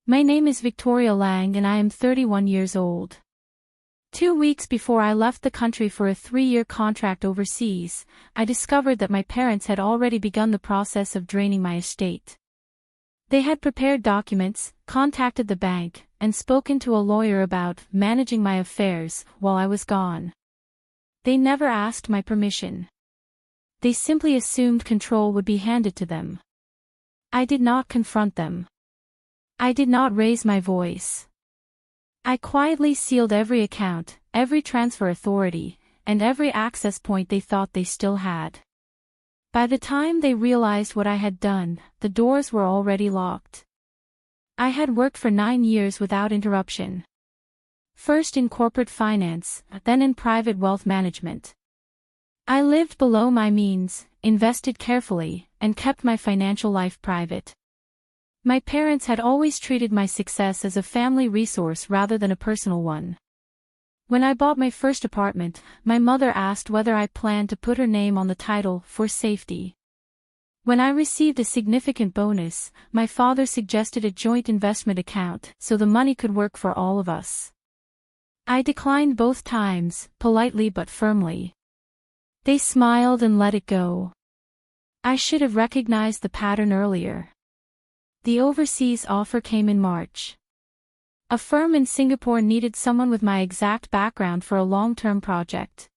My name is Victoria Lang and I am 31 years old. 2 weeks before I left the country for a 3-year contract overseas, I discovered that my parents had already begun the process of draining my estate. They had prepared documents, contacted the bank, and spoken to a lawyer about managing my affairs while I was gone. They never asked my permission. They simply assumed control would be handed to them. I did not confront them. I did not raise my voice. I quietly sealed every account, every transfer authority, and every access point they thought they still had. By the time they realized what I had done, the doors were already locked. I had worked for 9 years without interruption. First in corporate finance, then in private wealth management. I lived below my means, invested carefully, and kept my financial life private. My parents had always treated my success as a family resource rather than a personal one. When I bought my first apartment, my mother asked whether I planned to put her name on the title for safety. When I received a significant bonus, my father suggested a joint investment account so the money could work for all of us. I declined both times, politely but firmly. They smiled and let it go. I should have recognized the pattern earlier. The overseas offer came in March. A firm in Singapore needed someone with my exact background for a long-term project.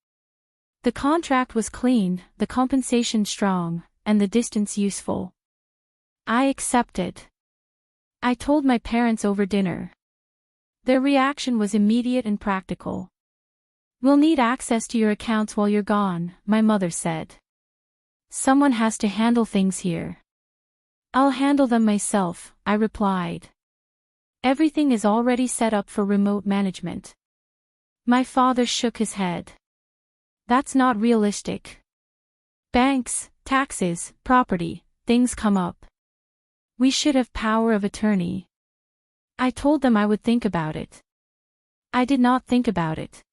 The contract was clean, the compensation strong, and the distance useful. I accepted. I told my parents over dinner. Their reaction was immediate and practical. "We'll need access to your accounts while you're gone," my mother said. "Someone has to handle things here." "I'll handle them myself," I replied. "Everything is already set up for remote management." My father shook his head. "That's not realistic. Banks, taxes, property, things come up. We should have power of attorney." I told them I would think about it. I did not think about it.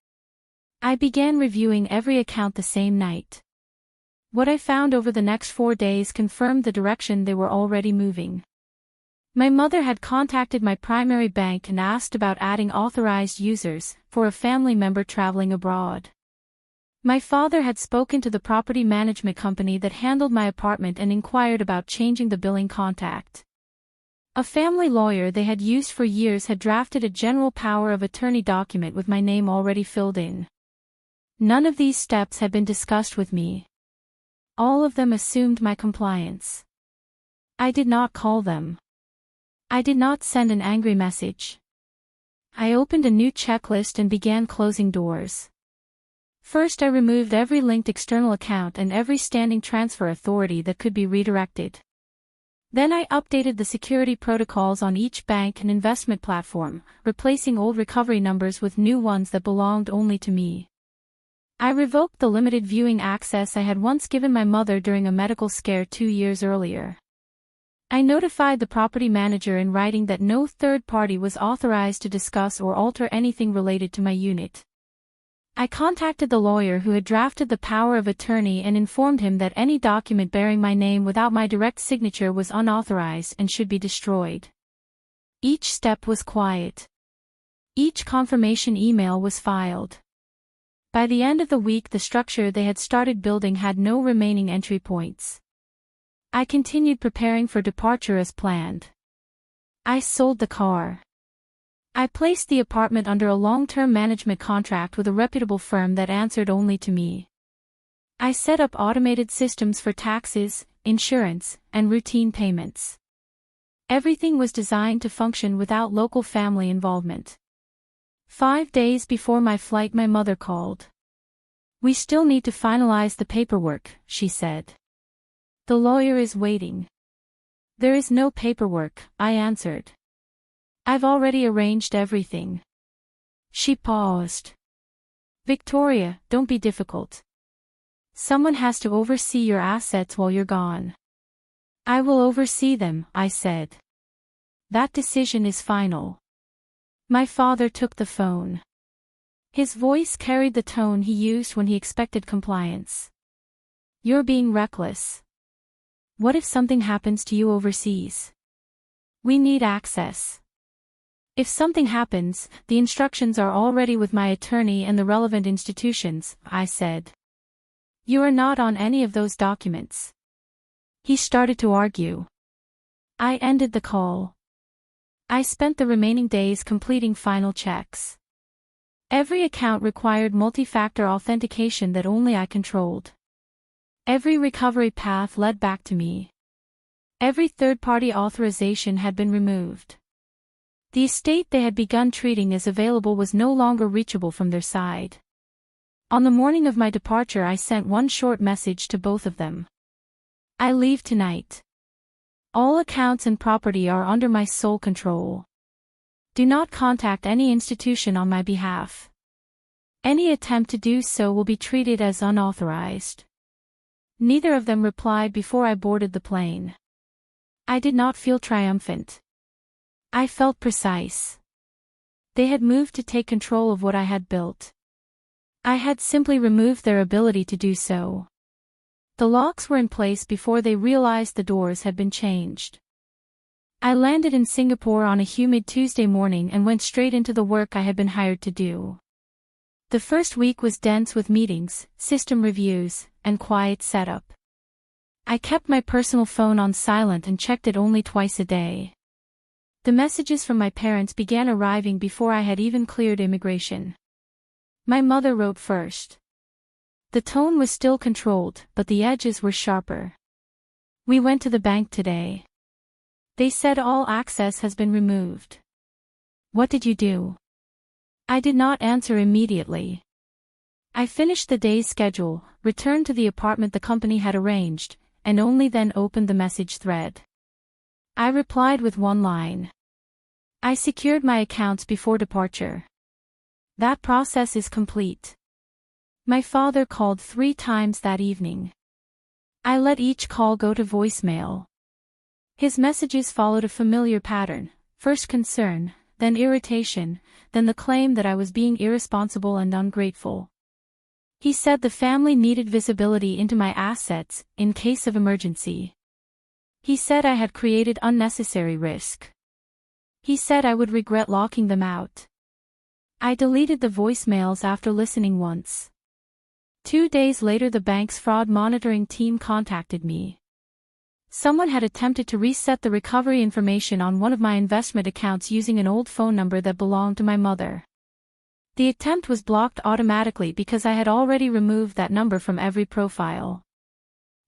I began reviewing every account the same night. What I found over the next 4 days confirmed the direction they were already moving. My mother had contacted my primary bank and asked about adding authorized users for a family member traveling abroad. My father had spoken to the property management company that handled my apartment and inquired about changing the billing contact. A family lawyer they had used for years had drafted a general power of attorney document with my name already filled in. None of these steps had been discussed with me. All of them assumed my compliance. I did not call them. I did not send an angry message. I opened a new checklist and began closing doors. First I removed every linked external account and every standing transfer authority that could be redirected. Then I updated the security protocols on each bank and investment platform, replacing old recovery numbers with new ones that belonged only to me. I revoked the limited viewing access I had once given my mother during a medical scare 2 years earlier. I notified the property manager in writing that no third party was authorized to discuss or alter anything related to my unit. I contacted the lawyer who had drafted the power of attorney and informed him that any document bearing my name without my direct signature was unauthorized and should be destroyed. Each step was quiet. Each confirmation email was filed. By the end of the week, the structure they had started building had no remaining entry points. I continued preparing for departure as planned. I sold the car. I placed the apartment under a long-term management contract with a reputable firm that answered only to me. I set up automated systems for taxes, insurance, and routine payments. Everything was designed to function without local family involvement. 5 days before my flight, my mother called. "We still need to finalize the paperwork," she said. "The lawyer is waiting." "There is no paperwork," I answered. "I've already arranged everything." She paused. "Victoria, don't be difficult. Someone has to oversee your assets while you're gone." "I will oversee them," I said. "That decision is final." My father took the phone. His voice carried the tone he used when he expected compliance. "You're being reckless. What if something happens to you overseas? We need access." If something happens, the instructions are already with my attorney and the relevant institutions, I said. You are not on any of those documents. He started to argue. I ended the call. I spent the remaining days completing final checks. Every account required multi-factor authentication that only I controlled. Every recovery path led back to me. Every third-party authorization had been removed. The estate they had begun treating as available was no longer reachable from their side. On the morning of my departure, I sent one short message to both of them. I leave tonight. All accounts and property are under my sole control. Do not contact any institution on my behalf. Any attempt to do so will be treated as unauthorized. Neither of them replied before I boarded the plane. I did not feel triumphant. I felt precise. They had moved to take control of what I had built. I had simply removed their ability to do so. The locks were in place before they realized the doors had been changed. I landed in Singapore on a humid Tuesday morning and went straight into the work I had been hired to do. The first week was dense with meetings, system reviews, and quiet setup. I kept my personal phone on silent and checked it only twice a day. The messages from my parents began arriving before I had even cleared immigration. My mother wrote first. The tone was still controlled, but the edges were sharper. We went to the bank today. They said all access has been removed. What did you do? I did not answer immediately. I finished the day's schedule, returned to the apartment the company had arranged, and only then opened the message thread. I replied with one line. I secured my accounts before departure. That process is complete. My father called 3 times that evening. I let each call go to voicemail. His messages followed a familiar pattern, first concern, then irritation, then the claim that I was being irresponsible and ungrateful. He said the family needed visibility into my assets, in case of emergency. He said I had created unnecessary risk. He said I would regret locking them out. I deleted the voicemails after listening once. 2 days later, the bank's fraud monitoring team contacted me. Someone had attempted to reset the recovery information on one of my investment accounts using an old phone number that belonged to my mother. The attempt was blocked automatically because I had already removed that number from every profile.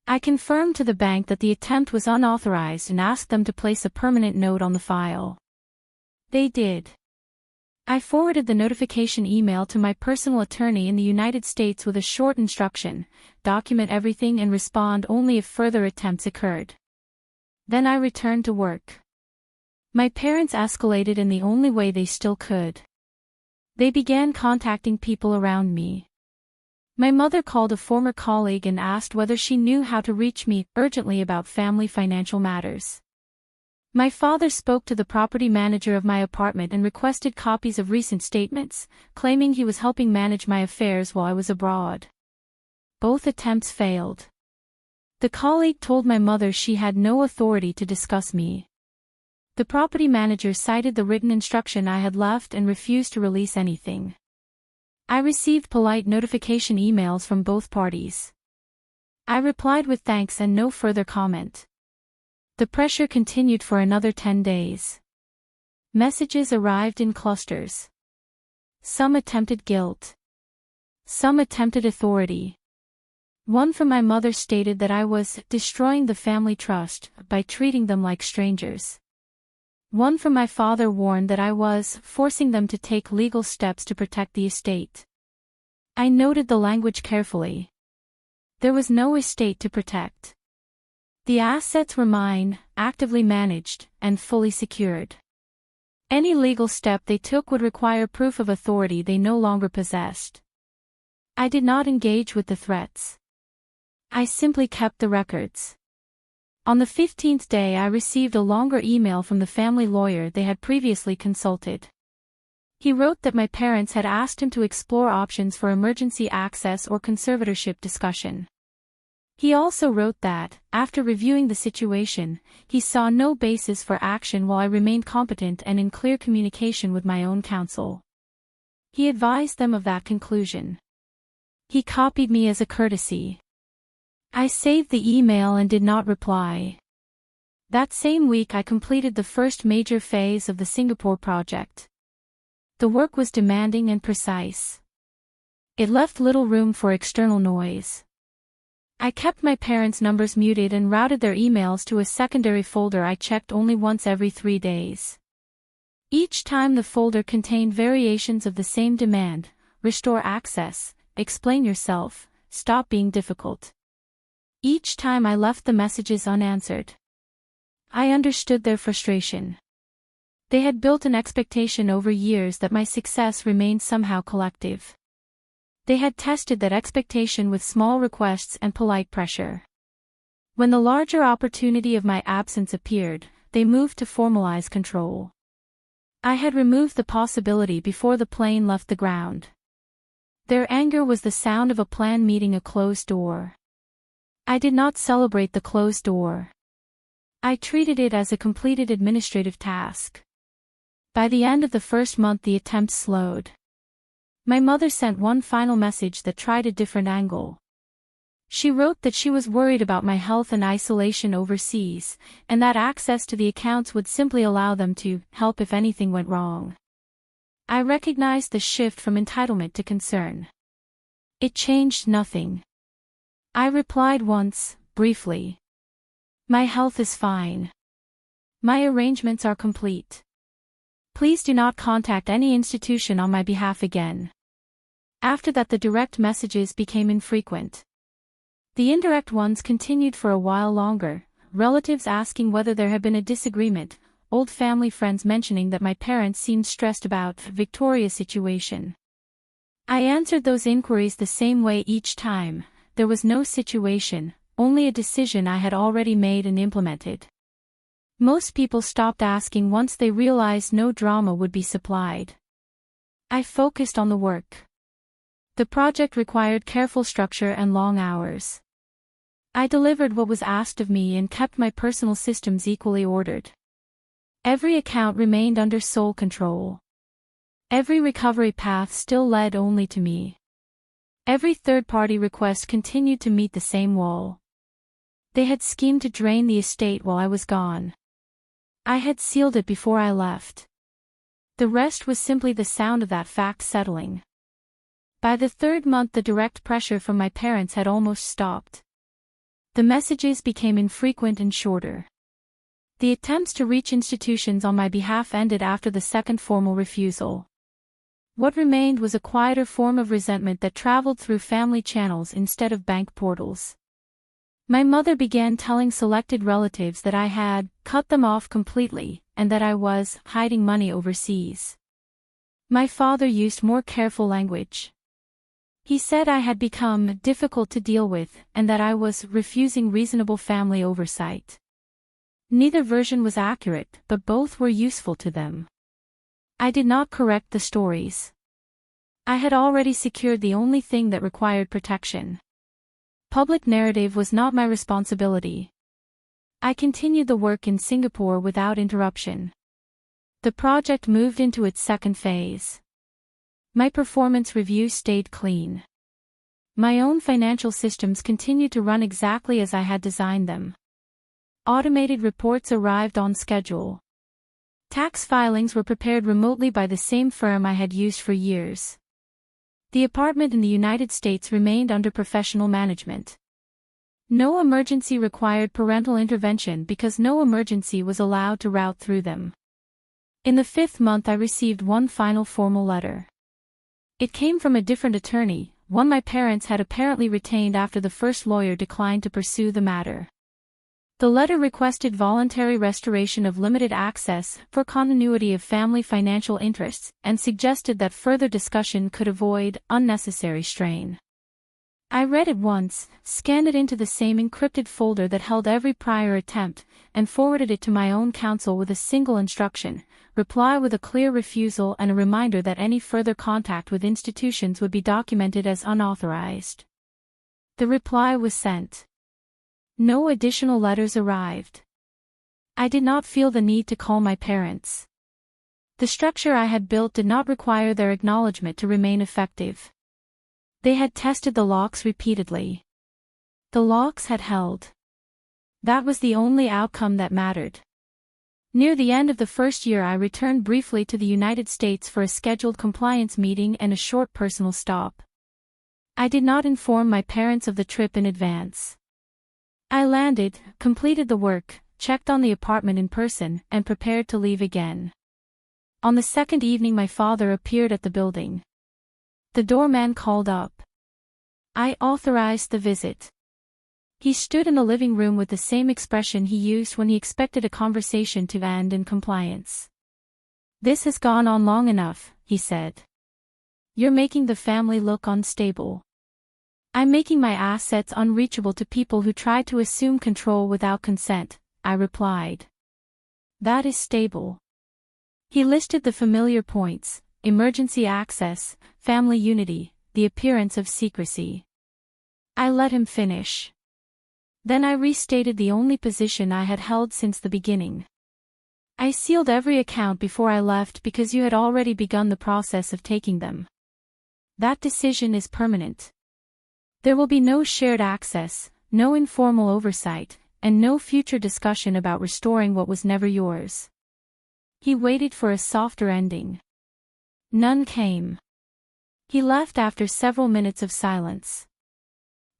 I confirmed to the bank that the attempt was unauthorized and asked them to place a permanent note on the file. They did. I forwarded the notification email to my personal attorney in the United States with a short instruction: document everything and respond only if further attempts occurred. Then I returned to work. My parents escalated in the only way they still could. They began contacting people around me. My mother called a former colleague and asked whether she knew how to reach me urgently about family financial matters. My father spoke to the property manager of my apartment and requested copies of recent statements, claiming he was helping manage my affairs while I was abroad. Both attempts failed. The colleague told my mother she had no authority to discuss me. The property manager cited the written instruction I had left and refused to release anything. I received polite notification emails from both parties. I replied with thanks and no further comment. The pressure continued for another 10 days. Messages arrived in clusters. Some attempted guilt. Some attempted authority. One from my mother stated that I was destroying the family trust by treating them like strangers. One from my father warned that I was forcing them to take legal steps to protect the estate. I noted the language carefully. There was no estate to protect. The assets were mine, actively managed, and fully secured. Any legal step they took would require proof of authority they no longer possessed. I did not engage with the threats. I simply kept the records. On the 15th day, I received a longer email from the family lawyer they had previously consulted. He wrote that my parents had asked him to explore options for emergency access or conservatorship discussion. He also wrote that, after reviewing the situation, he saw no basis for action while I remained competent and in clear communication with my own counsel. He advised them of that conclusion. He copied me as a courtesy. I saved the email and did not reply. That same week I completed the first major phase of the Singapore project. The work was demanding and precise. It left little room for external noise. I kept my parents' numbers muted and routed their emails to a secondary folder I checked only once every 3 days. Each time the folder contained variations of the same demand: restore access, explain yourself, stop being difficult. Each time I left the messages unanswered. I understood their frustration. They had built an expectation over years that my success remained somehow collective. They had tested that expectation with small requests and polite pressure. When the larger opportunity of my absence appeared, they moved to formalize control. I had removed the possibility before the plane left the ground. Their anger was the sound of a plan meeting a closed door. I did not celebrate the closed door. I treated it as a completed administrative task. By the end of the first month the attempt slowed. My mother sent one final message that tried a different angle. She wrote that she was worried about my health and isolation overseas, and that access to the accounts would simply allow them to help if anything went wrong. I recognized the shift from entitlement to concern. It changed nothing. I replied once, briefly. My health is fine. My arrangements are complete. Please do not contact any institution on my behalf again. After that the direct messages became infrequent. The indirect ones continued for a while longer, relatives asking whether there had been a disagreement, old family friends mentioning that my parents seemed stressed about Victoria's situation. I answered those inquiries the same way each time: there was no situation, only a decision I had already made and implemented. Most people stopped asking once they realized no drama would be supplied. I focused on the work. The project required careful structure and long hours. I delivered what was asked of me and kept my personal systems equally ordered. Every account remained under sole control. Every recovery path still led only to me. Every third-party request continued to meet the same wall. They had schemed to drain the estate while I was gone. I had sealed it before I left. The rest was simply the sound of that fact settling. By the third month the direct pressure from my parents had almost stopped. The messages became infrequent and shorter. The attempts to reach institutions on my behalf ended after the second formal refusal. What remained was a quieter form of resentment that traveled through family channels instead of bank portals. My mother began telling selected relatives that I had cut them off completely, and that I was hiding money overseas. My father used more careful language. He said I had become difficult to deal with, and that I was refusing reasonable family oversight. Neither version was accurate, but both were useful to them. I did not correct the stories. I had already secured the only thing that required protection. Public narrative was not my responsibility. I continued the work in Singapore without interruption. The project moved into its second phase. My performance review stayed clean. My own financial systems continued to run exactly as I had designed them. Automated reports arrived on schedule. Tax filings were prepared remotely by the same firm I had used for years. The apartment in the United States remained under professional management. No emergency required parental intervention because no emergency was allowed to route through them. In the 5th month I received one final formal letter. It came from a different attorney, one my parents had apparently retained after the first lawyer declined to pursue the matter. The letter requested voluntary restoration of limited access for continuity of family financial interests and suggested that further discussion could avoid unnecessary strain. I read it once, scanned it into the same encrypted folder that held every prior attempt, and forwarded it to my own counsel with a single instruction: reply with a clear refusal and a reminder that any further contact with institutions would be documented as unauthorized. The reply was sent. No additional letters arrived. I did not feel the need to call my parents. The structure I had built did not require their acknowledgement to remain effective. They had tested the locks repeatedly. The locks had held. That was the only outcome that mattered. Near the end of the first year, I returned briefly to the United States for a scheduled compliance meeting and a short personal stop. I did not inform my parents of the trip in advance. I landed, completed the work, checked on the apartment in person, and prepared to leave again. On the second evening, my father appeared at the building. The doorman called up. I authorized the visit. He stood in the living room with the same expression he used when he expected a conversation to end in compliance. "This has gone on long enough," he said. "You're making the family look unstable." "I'm making my assets unreachable to people who try to assume control without consent," I replied. "That is stable." He listed the familiar points: emergency access, family unity, the appearance of secrecy. I let him finish. Then I restated the only position I had held since the beginning. "I sealed every account before I left because you had already begun the process of taking them. That decision is permanent. There will be no shared access, no informal oversight, and no future discussion about restoring what was never yours." He waited for a softer ending. None came. He left after several minutes of silence.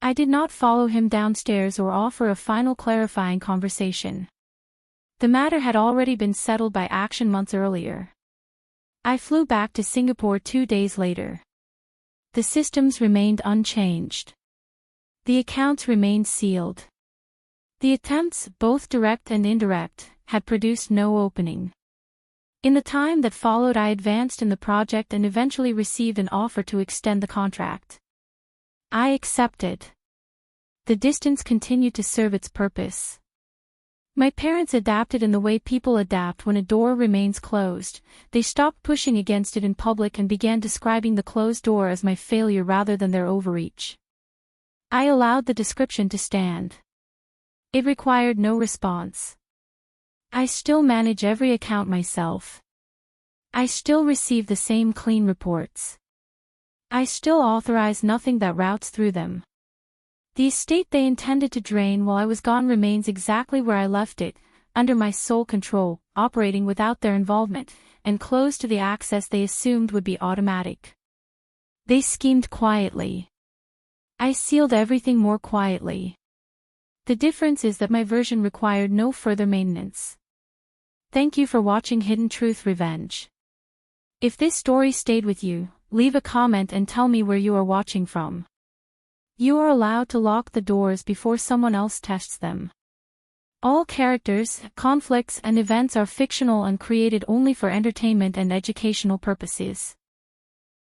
I did not follow him downstairs or offer a final clarifying conversation. The matter had already been settled by action months earlier. I flew back to Singapore 2 days later. The systems remained unchanged. The accounts remained sealed. The attempts, both direct and indirect, had produced no opening. In the time that followed, I advanced in the project and eventually received an offer to extend the contract. I accepted. The distance continued to serve its purpose. My parents adapted in the way people adapt when a door remains closed. They stopped pushing against it in public and began describing the closed door as my failure rather than their overreach. I allowed the description to stand. It required no response. I still manage every account myself. I still receive the same clean reports. I still authorize nothing that routes through them. The estate they intended to drain while I was gone remains exactly where I left it, under my sole control, operating without their involvement, and closed to the access they assumed would be automatic. They schemed quietly. I sealed everything more quietly. The difference is that my version required no further maintenance. Thank you for watching Hidden Truth Revenge. If this story stayed with you, leave a comment and tell me where you are watching from. You are allowed to lock the doors before someone else tests them. All characters, conflicts, and events are fictional and created only for entertainment and educational purposes.